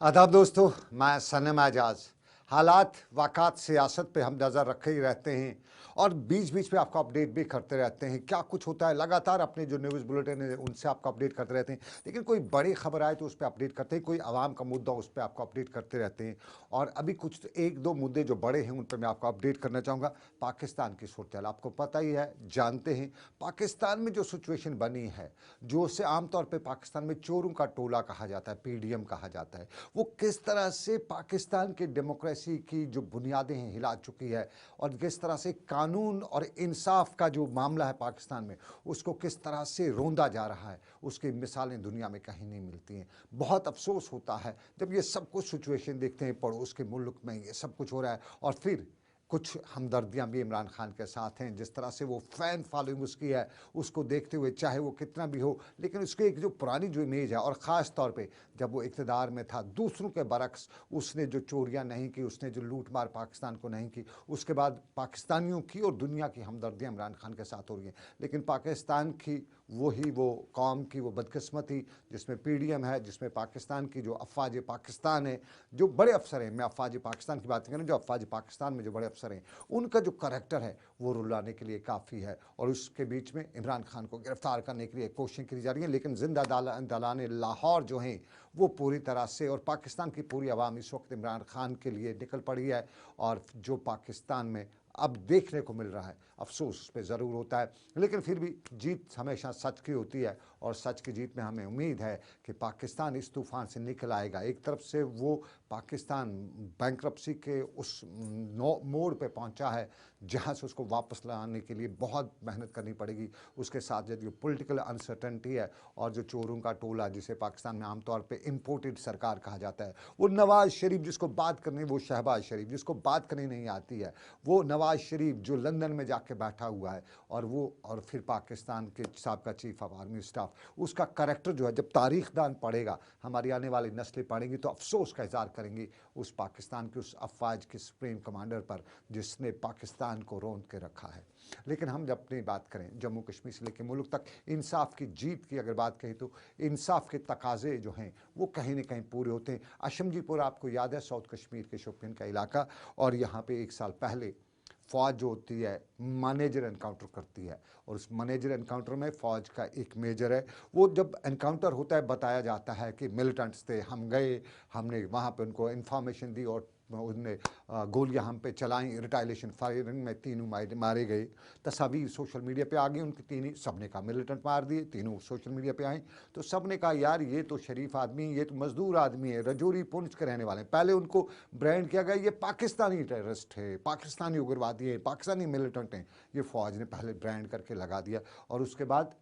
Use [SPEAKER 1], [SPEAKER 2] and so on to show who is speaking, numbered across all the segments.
[SPEAKER 1] आदाब दोस्तों, मैं सनम एजाज। हालात वाक़ात सियासत पे हम नज़र रखे ही रहते हैं और बीच-बीच में आपको अपडेट भी करते रहते हैं। क्या कुछ होता है लगातार अपने जो न्यूज़ बुलेटिन है उनसे आपको अपडेट करते रहते हैं। लेकिन कोई बड़ी खबर आए तो उस पे अपडेट करते हैं, कोई आवाम का मुद्दा उस पे आपको अपडेट करते रहते हैं। और अभी कुछ 1-2 मुद्दे जो बड़े हैं उन पे मैं आपको अपडेट करना चाहूँगा। पाकिस्तान की सूरत-हाल आपको पता ही है, जानते हैं। पाकिस्तान में जो सिचुएशन बनी है, जो उसे आम तौर पे पाकिस्तान में चोरों का टोला कहा जाता है, पीडीएम कहा जाता है। वो किस तरह से पाकिस्तान की डेमोक्रेसी की जो बुनियादें हैं हिला चुकी है और किस तरह से कानून और इंसाफ का जो मामला है पाकिस्तान में उसको किस तरह से रोंदा जा रहा है, उसकी मिसालें दुनिया में कहीं नहीं मिलती हैं। बहुत अफसोस होता है जब ये सब कुछ सिचुएशन देखते हैं, पड़ोस के मुल्क में ये सब कुछ हो रहा है और फिर कुछ हमदर्दियाँ भी इमरान खान के साथ हैं। जिस तरह से वो फ़ैन फॉलोइंग उसकी है, उसको देखते हुए चाहे वो कितना भी हो, लेकिन उसकी एक जो पुरानी जो इमेज है और ख़ास तौर पे जब वो इक़्तिदार में था, दूसरों के बरक्स उसने जो चोरियाँ नहीं की, उसने जो लूट-मार पाकिस्तान को नहीं की, उसके बाद पाकिस्तानियों की और दुनिया की हमदर्दियाँ इमरान खान के साथ हो रही हैं। लेकिन पाकिस्तान की वो कौम की वो बदकिस्मती जिसमें पीडीएम है, जिसमें पाकिस्तान की जो अफ़वाज पाकिस्तान है, जो बड़े अफ़सर हैं, मैं अफ़वाज पाकिस्तान की बात नहीं कर रहा हूँ, जो अफ़वाज पाकिस्तान में जो बड़े अफ़सर हैं, उनका जो करैक्टर है वो रुलाने के लिए काफ़ी है। और उसके बीच में इमरान खान को गिरफ्तार करने के लिए कोशिशें की जा रही हैं, लेकिन ज़िंदा दलाने लाहौर जो हैं वो पूरी तरह से और पाकिस्तान की पूरी आवाम इस वक्त इमरान खान के लिए निकल पड़ी है। और जो पाकिस्तान में अब देखने को मिल रहा है, अफसोस उस पे ज़रूर होता है, लेकिन फिर भी जीत हमेशा सच की होती है और सच की जीत में हमें उम्मीद है कि पाकिस्तान इस तूफ़ान से निकल आएगा। एक तरफ से वो पाकिस्तान बैंक्रप्सी के उस मोड़ पे पहुंचा है जहां से उसको वापस लाने के लिए बहुत मेहनत करनी पड़ेगी। उसके साथ जो पॉलिटिकल अनसर्टेनिटी है और जो चोरों का टोला जिसे पाकिस्तान में आमतौर पे इम्पोर्टेड सरकार कहा जाता है, वो नवाज़ शरीफ जिसको बात करनी, वो शहबाज शरीफ जिसको बात करनी नहीं आती है, वो नवाज़ शरीफ जो लंदन में जाके बैठा हुआ है और फिर पाकिस्तान के साबका चीफ ऑफ आर्मी स्टाफ, उसका करैक्टर जो है जब तारीख दान पढ़ेगा, हमारी आने वाली नस्लें पढ़ेंगी तो अफसोस का इज़हार करेंगी उस पाकिस्तान के उस अफवाज के सुप्रीम कमांडर पर जिसने पाकिस्तान को रौंद के रखा है। लेकिन हम जब अपनी बात करें जम्मू कश्मीर से लेकर मुल्क तक इंसाफ की जीत की अगर बात कहें तो इंसाफ के तकाजे जो हैं वो कहीं ना कहीं पूरे होते हैं। अशमजीपुर आपको याद है, साउथ कश्मीर के शोपियान का इलाका, और यहाँ पे 1 साल पहले फ़ौज जो होती है मैनेजर एनकाउंटर करती है और उस मैनेजर एनकाउंटर में फ़ौज का एक मेजर है। वो जब एनकाउंटर होता है बताया जाता है कि मिलिटेंट्स थे, हम गए, हमने वहाँ पे उनको इन्फॉर्मेशन दी और उनने गोलियां हम पे चलाई, रिटाइलेशन फायरिंग में तीनों मारे गए। तस्वीर सोशल मीडिया पे आ गई, उनकी तीनों सबने कहा मिलिटेंट मार दिए, तीनों सोशल मीडिया पे आई। तो सबने कहा यार ये तो शरीफ आदमी, ये तो मजदूर आदमी है, रजौरी पुंछ के रहने वाले हैं। पहले उनको ब्रांड किया गया ये पाकिस्तानी टेररिस्ट है, पाकिस्तानी उग्रवादी है, पाकिस्तानी मिलिटेंट हैं, ये फ़ौज ने पहले ब्रांड करके लगा दिया। और उसके बाद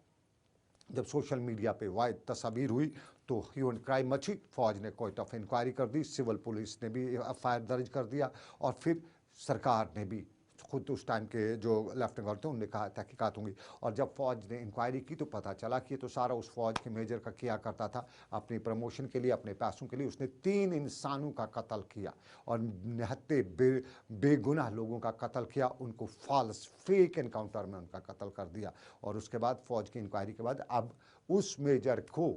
[SPEAKER 1] जब सोशल मीडिया पे वायद तस्वीर हुई तो ह्यूमन क्राइम मची, फ़ौज ने कोर्ट ऑफ इंक्वायरी कर दी, सिविल पुलिस ने भी एफआईआर दर्ज कर दिया और फिर सरकार ने भी खुद उस टाइम के जो लेफ्टिनेंट गवर्नर थे उन्होंने कहा तहकीकात होंगी। और जब फ़ौज ने इंक्वायरी की तो पता चला कि ये तो सारा उस फ़ौज के मेजर का किया करता था अपनी प्रमोशन के लिए, अपने पैसों के लिए। उसने 3 इंसानों का कत्ल किया और निहत्ते बेगुनाह लोगों का कत्ल किया, उनको फॉल्स फेक एनकाउंटर में उनका कत्ल कर दिया। और उसके बाद फ़ौज की इंक्वायरी के बाद अब उस मेजर को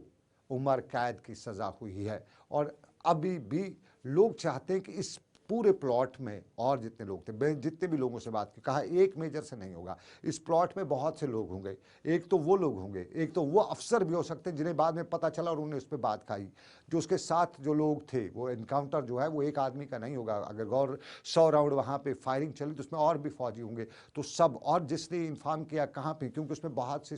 [SPEAKER 1] उम्र कैद की सज़ा हुई है। और अभी भी लोग चाहते हैं कि इस पूरे प्लॉट में और जितने लोग थे, जितने भी लोगों से बात की, कहा एक मेजर से नहीं होगा, इस प्लॉट में बहुत से लोग होंगे। एक तो वो लोग होंगे, एक तो वो अफसर भी हो सकते हैं जिन्हें बाद में पता चला और उन्होंने उस पर बात खाई। जो उसके साथ जो लोग थे, वो एनकाउंटर जो है वो एक आदमी का नहीं होगा। अगर गौर 100 राउंड वहाँ पे फायरिंग चली तो उसमें और भी फौजी होंगे। तो सब, और जिसने इन्फॉर्म किया कहाँ पे, क्योंकि उसमें बहुत से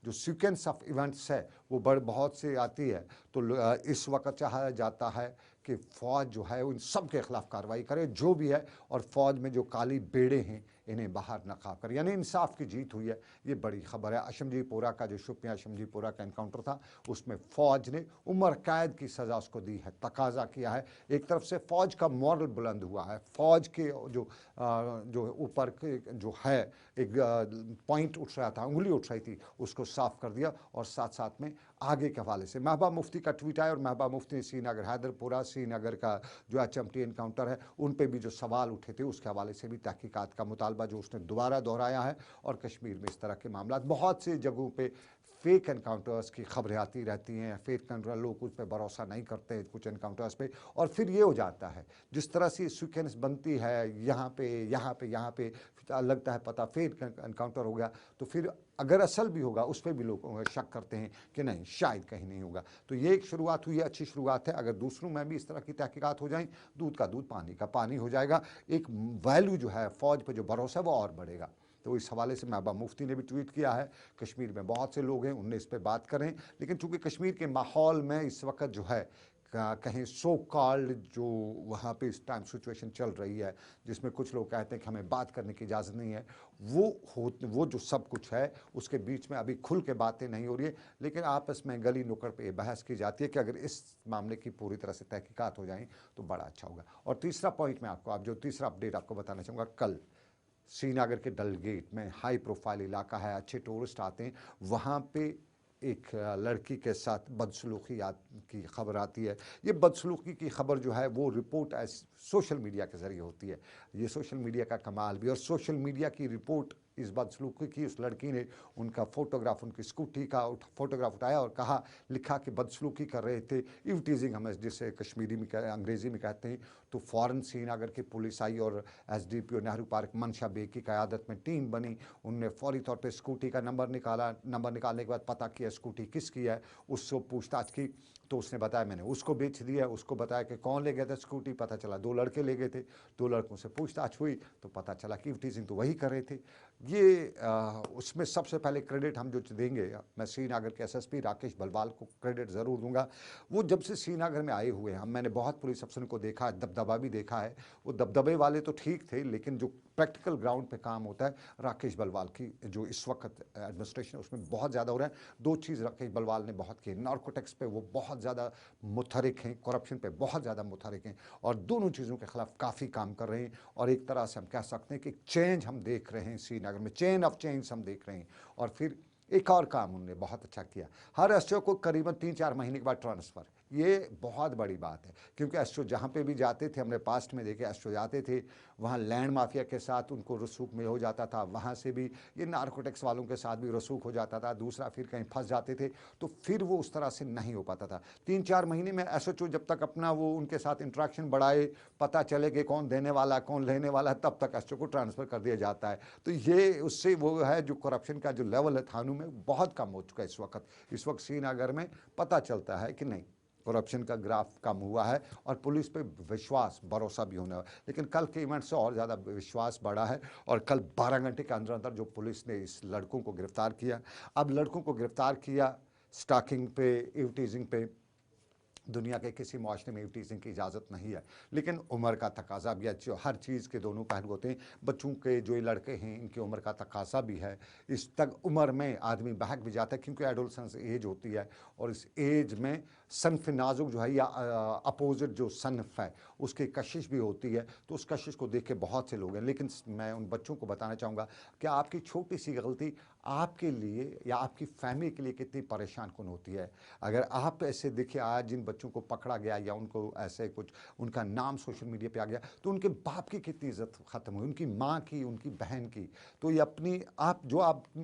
[SPEAKER 1] जो सीक्वेंस ऑफ इवेंट्स है वो बहुत से आती है। तो इस वक्त चाहा जाता है कि फ़ौज जो है उन सब के ख़िलाफ़ कार्रवाई करे जो भी है, और फ़ौज में जो काली बेड़े हैं इन्हें बाहर नकाब करे, यानी इंसाफ की जीत हुई है। ये बड़ी खबर है। अशमजीपोरा का जो शोपियां अशमजीपोरा का एनकाउंटर था उसमें फ़ौज ने उम्र कैद की सज़ा उसको दी है, तकाजा किया है। एक तरफ से फ़ौज का मॉरल बुलंद हुआ है, फ़ौज के जो ऊपर जो है एक पॉइंट उठ रहा था, उंगली उठ रही थी, उसको साफ कर दिया। और साथ साथ में आगे के हवाले से महबूबा मुफ्ती का ट्वीट आया और महबूबा मुफ्ती ने श्रीनगर हैदरपुरा श्रीनगर का जो HMT एनकाउंटर है उन पे भी जो सवाल उठे थे उसके हवाले से भी तहकीकात का मुतालबा जो उसने दोबारा दोहराया है। और कश्मीर में इस तरह के मामला बहुत सी जगहों पे फेक एनकाउंटर्स की खबरें आती रहती हैं, फेक एनकाउंटर, लोग उस पर भरोसा नहीं करते कुछ एनकाउंटर्स पे, और फिर ये हो जाता है जिस तरह से सीक्वेंस बनती है, यहाँ पे यहाँ पे यहाँ पे लगता है पता फेक एनकाउंटर हो गया, तो फिर अगर असल भी होगा उस पर भी लोग शक करते हैं कि नहीं शायद कहीं नहीं होगा। तो ये एक शुरुआत हुई है, अच्छी शुरुआत है। अगर दूसरों में भी इस तरह की तहकीकात हो जाएं, दूध का दूध पानी का पानी हो जाएगा, एक वैल्यू जो है फ़ौज पर जो भरोसा है वो और बढ़ेगा। तो इस हवाले से महबूबा मुफ्ती ने भी ट्वीट किया है, कश्मीर में बहुत से लोग हैं, उनने इस पर बात करें, लेकिन चूंकि कश्मीर के माहौल में इस वक्त जो है कहीं सो कॉल्ड जो वहाँ पे इस टाइम सिचुएशन चल रही है, जिसमें कुछ लोग कहते हैं कि हमें बात करने की इजाज़त नहीं है, वो जो सब कुछ है उसके बीच में अभी खुल के बातें नहीं हो रही है, लेकिन आपस में गली नुक्कड़ पे बहस की जाती है कि अगर इस मामले की पूरी तरह से तहकीकात हो जाएं तो बड़ा अच्छा होगा। और तीसरा पॉइंट मैं आपको जो तीसरा अपडेट आपको बताना चाहूँगा, कल श्रीनगर के डल गेट में हाई प्रोफाइल इलाका है, अच्छे टूरिस्ट आते हैं, वहाँ पे एक लड़की के साथ बदसलूकी की खबर आती है। ये बदसलूकी की खबर जो है वो रिपोर्ट सोशल मीडिया के ज़रिए होती है। ये सोशल मीडिया का कमाल भी, और सोशल मीडिया की रिपोर्ट इस बदसलूकी की, उस लड़की ने उनका फ़ोटोग्राफ, उनकी स्कूटी का फ़ोटोग्राफ उठाया और कहा, लिखा कि बदसलूकी कर रहे थे, इव टीजिंग हम जिसे कश्मीरी में अंग्रेज़ी में कहते हैं। तो फ़ौरन श्रीनगर की पुलिस आई और एसडीपीओ नेहरू पार्क मनशा बेग की क़यादत में टीम बनी। उनने फौरी तौर पे स्कूटी का नंबर निकाला, नंबर निकालने के बाद पता किया स्कूटी किसकी है, उससे पूछताछ की, तो उसने बताया मैंने उसको बेच दिया। उसको बताया कि कौन ले गया था स्कूटी, पता चला 2 लड़के ले गए थे। 2 लड़कों से पूछताछ हुई तो पता चला कि टीजिंग तो वही कर रहे थे। ये उसमें सबसे पहले क्रेडिट हम जो देंगे, मैं श्रीनगर के एसएसपी राकेश बलवाल को क्रेडिट ज़रूर दूंगा। वो जब से श्रीनगर में आए हुए हैं, मैंने बहुत पुलिस अफसरों को देखा है, दबदबा भी देखा है। वो दबदबे वाले तो ठीक थे, लेकिन जो प्रैक्टिकल ग्राउंड पे काम होता है, राकेश बलवाल की जो इस वक्त एडमिनिस्ट्रेशन उसमें बहुत ज़्यादा हो रहा है। 2 चीज़ राकेश बलवाल ने बहुत की, नार्कोटिक्स पे वो बहुत ज़्यादा मुतहरिक हैं, करप्शन पे बहुत ज़्यादा मुतहरिक हैं, और दोनों चीज़ों के खिलाफ काफ़ी काम कर रहे हैं। और एक तरह से हम कह सकते हैं कि चेंज हम देख रहे हैं श्रीनगर में, चेन ऑफ चेंज हम देख रहे हैं। और फिर एक और काम उन्होंने बहुत अच्छा किया, हर एसओ को करीबन 3-4 महीने के बाद ट्रांसफ़र। ये बहुत बड़ी बात है, क्योंकि एसओ जहाँ पे भी जाते थे, हमने पास्ट में देखे एसओ जाते थे, वहाँ लैंड माफिया के साथ उनको रसूख में हो जाता था, वहाँ से भी ये नार्कोटिक्स वालों के साथ भी रसूख हो जाता था, दूसरा फिर कहीं फंस जाते थे, तो फिर वो उस तरह से नहीं हो पाता था। 3-4 महीने में एसओ जब तक अपना वो उनके साथ इंट्रैक्शन बढ़ाए, पता चले कि कौन देने वाला कौन लेने वाला, तब तक एसओ को ट्रांसफ़र कर दिया जाता है। तो ये उससे वो है जो करप्शन का जो लेवल है थानों में बहुत कम हो चुका है इस वक्त श्रीनगर में पता चलता है कि नहीं, करप्शन का ग्राफ कम हुआ है और पुलिस पे विश्वास भरोसा भी होने वाला। लेकिन कल के इवेंट से और ज़्यादा विश्वास बढ़ा है, और कल 12 घंटे के अंदर अंदर जो पुलिस ने इस लड़कों को गिरफ्तार किया। अब लड़कों को गिरफ्तार किया स्टॉकिंग पे, इव टीजिंग पे, दुनिया के किसी माशरे में टीजिंग की इजाज़त नहीं है, लेकिन उम्र का तकाजा भी है। जो हर चीज़ के दोनों पहलू होते हैं, बच्चों के जो ये लड़के हैं इनकी उम्र का तकाजा भी है। इस तक उम्र में आदमी बहक भी जाता है, क्योंकि एडोलसेंस एज होती है, और इस एज में सनफ़ नाजुक जो है या अपोजिट जो सनफ़ है उसकी कशिश भी होती है। तो उस कशिश को देख के बहुत से लोग हैं, लेकिन मैं उन बच्चों को बताना चाहूँगा कि आपकी छोटी सी गलती आपके लिए या आपकी फैमिली के लिए कितनी परेशान कुन होती है। अगर आप ऐसे देखिए, आज जिन बच्चों को पकड़ा गया या उनको ऐसे कुछ उनका नाम सोशल मीडिया पे आ गया, तो उनके बाप की कितनी इज्जत ख़त्म हुई, उनकी माँ की, उनकी बहन की। तो ये अपनी आप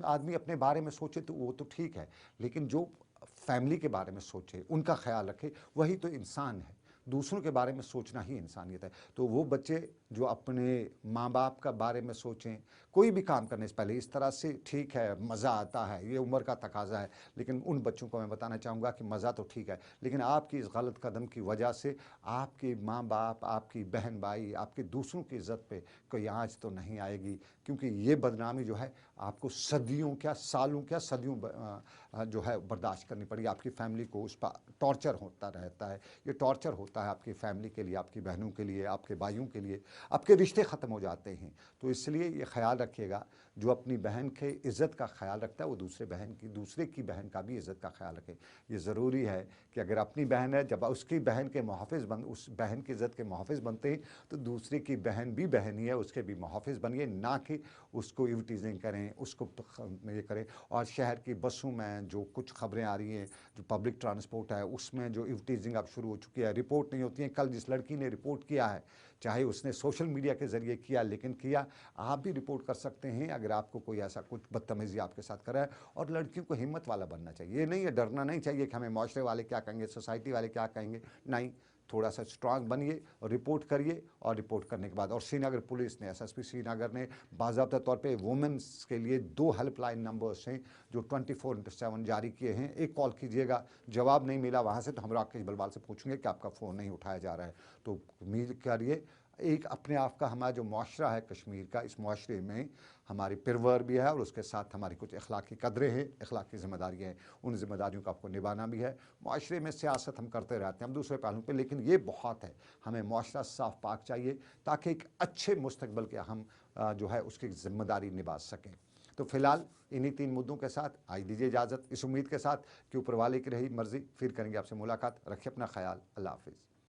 [SPEAKER 1] आदमी अपने बारे में सोचे तो वो तो ठीक है, लेकिन जो फैमिली के बारे में सोचे, उनका ख्याल रखे, वही तो इंसान है। दूसरों के बारे में सोचना ही इंसानियत है। तो वो बच्चे जो अपने माँ बाप का बारे में सोचें, कोई भी काम करने से पहले इस तरह से, ठीक है मज़ा आता है, ये उम्र का तकाजा है, लेकिन उन बच्चों को मैं बताना चाहूँगा कि मज़ा तो ठीक है, लेकिन आपकी इस गलत कदम की वजह से आपके माँ बाप, आपकी बहन भाई, आपके दूसरों की इज़्ज़त पे कोई आँच तो नहीं आएगी, क्योंकि ये बदनामी जो है आपको सदियों क्या सालों क्या सदियों जो है बर्दाश्त करनी पड़ेगी। आपकी फैमिली को उस पर टॉर्चर होता रहता है, ये टॉर्चर होता है आपकी फैमिली के लिए, आपकी बहनों के लिए, आपके भाइयों के लिए, आपके रिश्ते ख़त्म हो जाते हैं। तो इसलिए ये ख्याल रखिएगा, जो अपनी बहन के इज़्ज़त का ख्याल रखता है वो दूसरे की बहन का भी इज़्ज़त का ख्याल रखे। ये ज़रूरी है कि अगर अपनी बहन है, जब उसकी बहन के उस बहन की इज़्ज़त के मुहाफ़िज़ बनते हैं, तो दूसरे की बहन भी बहन ही है, उसके भी मुहाफ़िज़ बनिए, ना कि उसको इव टीजिंग करें, उसको ये करें। और शहर की बसों में जो कुछ खबरें आ रही हैं, जो पब्लिक ट्रांसपोर्ट है उसमें जो इव टीजिंग अब शुरू हो चुकी है, रिपोर्ट नहीं होती है। कल जिस लड़की ने रिपोर्ट किया है, चाहे उसने सोशल मीडिया के ज़रिए किया, लेकिन किया, आप भी रिपोर्ट कर सकते हैं। अगर आपको कोई ऐसा कुछ बदतमीज़ी आपके साथ कर रहा है। और लड़कियों को हिम्मत वाला बनना चाहिए, ये नहीं है, डरना नहीं चाहिए कि हमें माशरे वाले क्या कहेंगे, सोसाइटी वाले क्या कहेंगे, नहीं, थोड़ा सा स्ट्रांग बनिए और रिपोर्ट करिए। और रिपोर्ट करने के बाद, और श्रीनगर पुलिस ने, एसएसपी श्रीनगर ने बाज़ाब्ता तौर पे वुमेंस के लिए 2 हेल्पलाइन नंबर्स हैं जो 24/7 जारी किए हैं। एक कॉल कीजिएगा, जवाब नहीं मिला वहाँ से तो हम राकेश बलवाल से पूछेंगे कि आपका फ़ोन नहीं उठाया जा रहा है, तो उम्मीद करिए। एक अपने आप का हमारा जो मुआशरा है कश्मीर का, इस मुआशरे में हमारी पिरवर भी है और उसके साथ हमारी कुछ अखलाकी कदरें हैं, अखलाकी ज़िम्मेदारियाँ हैं, उन ज़िम्मेदारियों को आपको निभाना भी है। मुआशरे में सियासत हम करते रहते हैं हम दूसरे पहलुओं पे, लेकिन ये बहुत है, हमें मुआशरा साफ पाक चाहिए ताकि एक अच्छे मुस्तकबिल के हम जो है उसकी ज़िम्मेदारी निभा सकें। तो फिलहाल इन्हीं 3 मुद्दों के साथ आज दीजिए इजाज़त, इस उम्मीद के साथ कि ऊपर वाले की रही मर्ज़ी, फिर करेंगे आपसे मुलाकात। रखिए अपना ख्याल, अल्लाह हाफ़िज़।